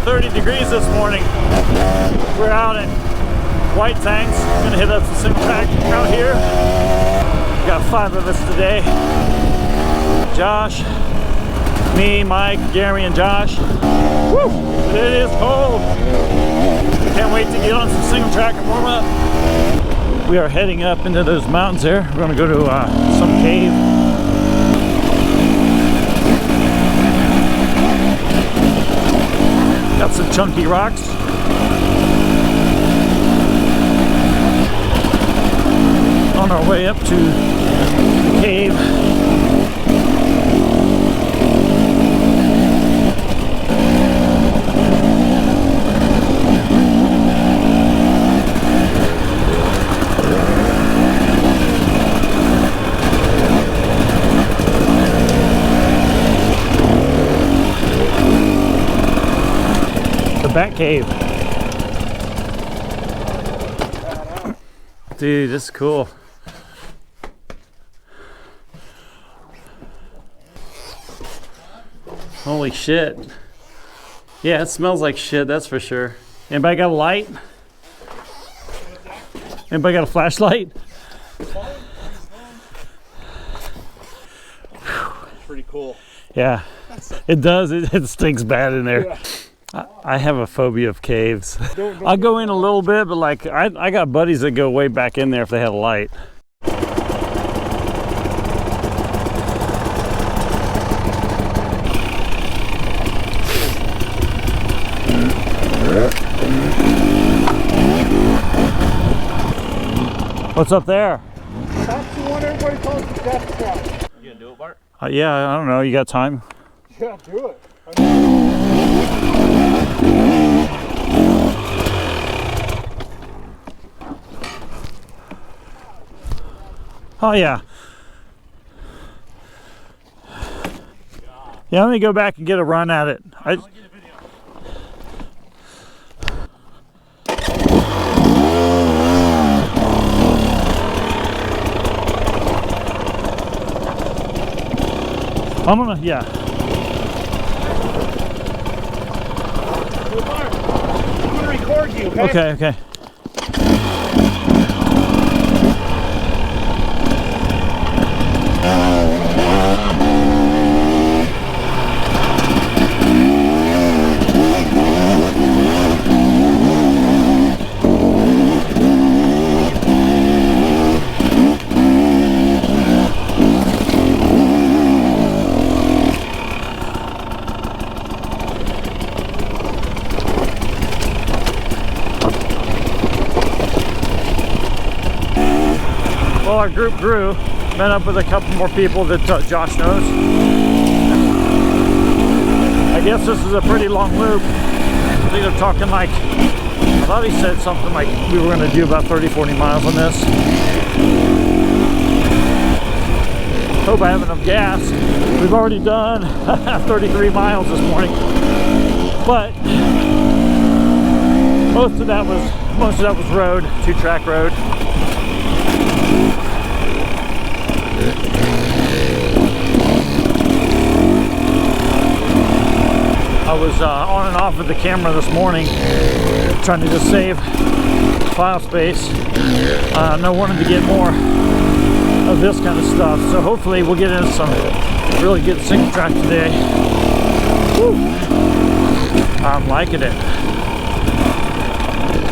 30 degrees this morning. We're out in White Tanks. Gonna hit up the single track out here. Got 5 of us today. Josh, me, Mike, Gary, and Josh. Woo! But it is cold. Can't wait to get on some single track and warm up. We are heading up into those mountains there. We're gonna go to some cave. Got some chunky rocks. On our way up to the cave. Bat cave. Dude, this is cool. Holy shit. Yeah, it smells like shit, that's for sure. Anybody got a light? Anybody got a flashlight? Pretty cool. Yeah, it does. It stinks bad in there. Yeah. I have a phobia of caves. I'll go in a little bit, but like I got buddies that go way back in there if they had a light. What's up there? That's the one everybody calls the death trap. You gonna do it, Bart? Yeah, I don't know. You got time? Yeah, do it. Oh yeah. Yeah, let me go back and get a run at it. I'm gonna, yeah. I'm gonna record you, okay? Okay, okay. Well, our group grew, met up with a couple more people that Josh knows. I guess this is a pretty long loop. I think they're talking like, I thought he said something like we were going to do about 30-40 miles on this. Hope I have enough gas. We've already done 33 miles this morning, but most of that was road, 2-track road. I was on and off with the camera this morning, trying to just save file space. No wanting to get more of this kind of stuff, so hopefully we'll get into some really good single track today. Woo. I'm liking it.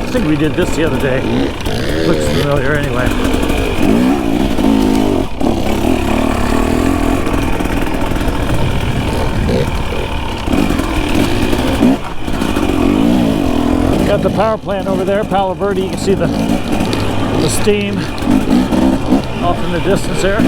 I think we did this the other day. Looks familiar anyway. Got the power plant over there, Palo Verde. You can see the steam off in the distance there.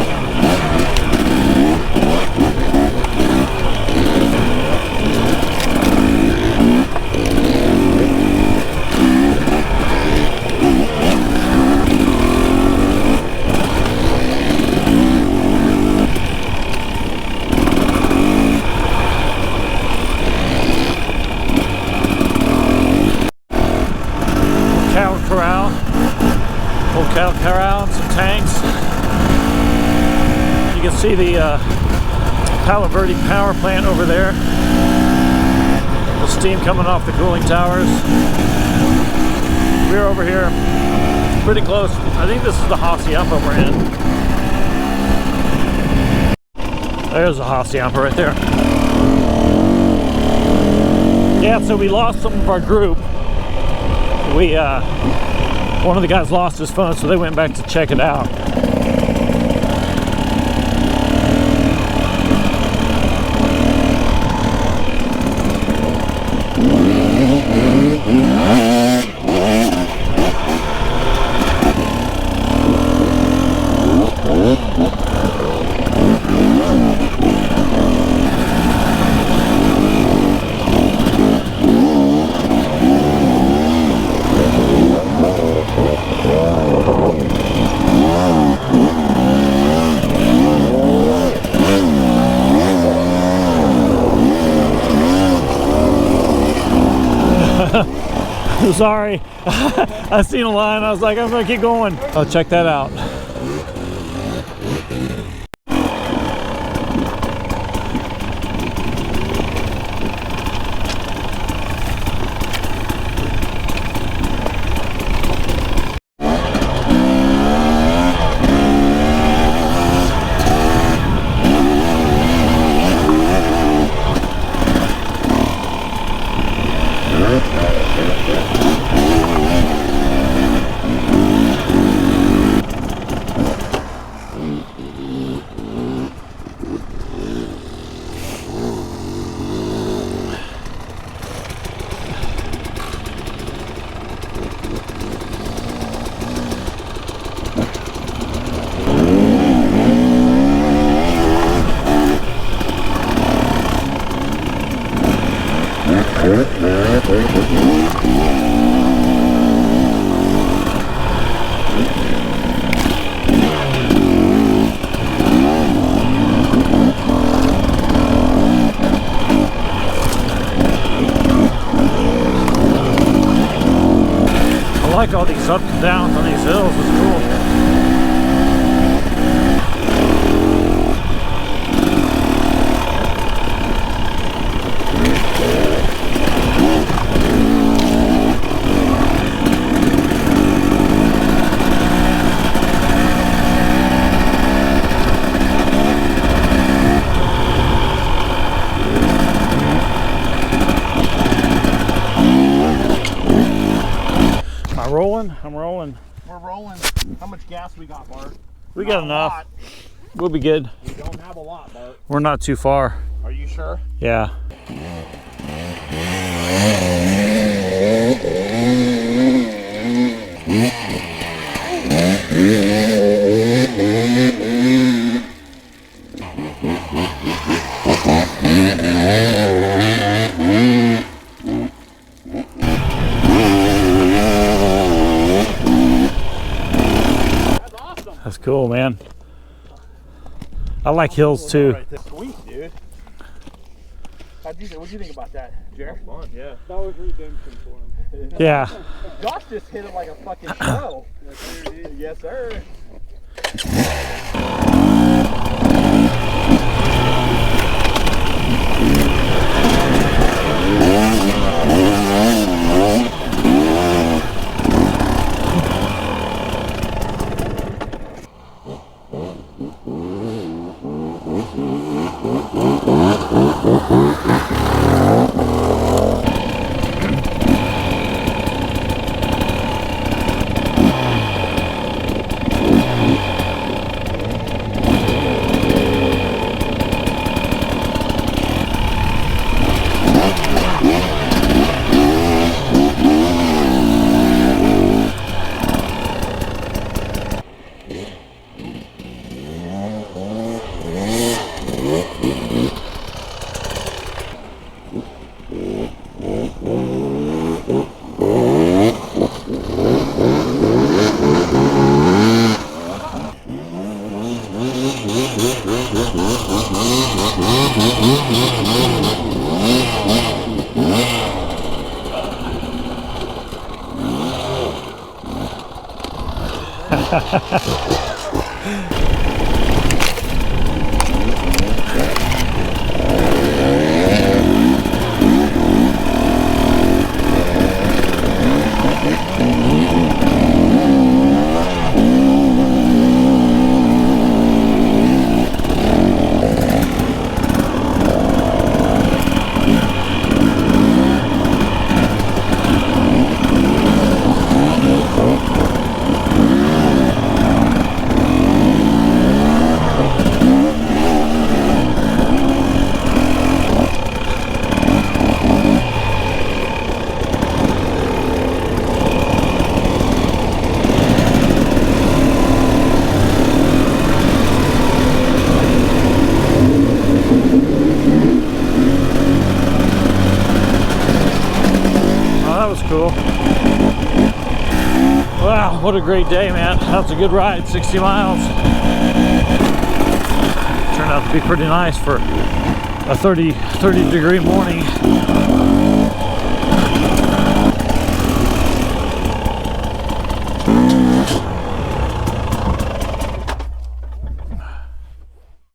Corral, some tanks. You can see the Palo Verde power plant over there. The Steam coming off the cooling towers. We're over here pretty close. I think this is the Hacienda we're in. There's the Hacienda right there. Yeah, so we lost some of our group. One of the guys lost his phone, so they went back to check it out. Sorry, I seen a line. I was like, I'm gonna keep going. Oh, check that out. I like all these ups and downs on these hills. It's cool. Rolling? I'm rolling. We're rolling. How much gas we got, Bart? We got enough. We'll be good. We don't have a lot, Bart. We're not too far. Are you sure? Yeah. That's cool, man. I like hills too. Sweet, dude. What'd you think about that, Jared? Fun, yeah. That was redemption for him. Yeah. Josh just hit it like a fucking pro. Yes, sir. what a great day, man. That's a good ride, 60 miles. Turned out to be pretty nice for a 30 degree morning.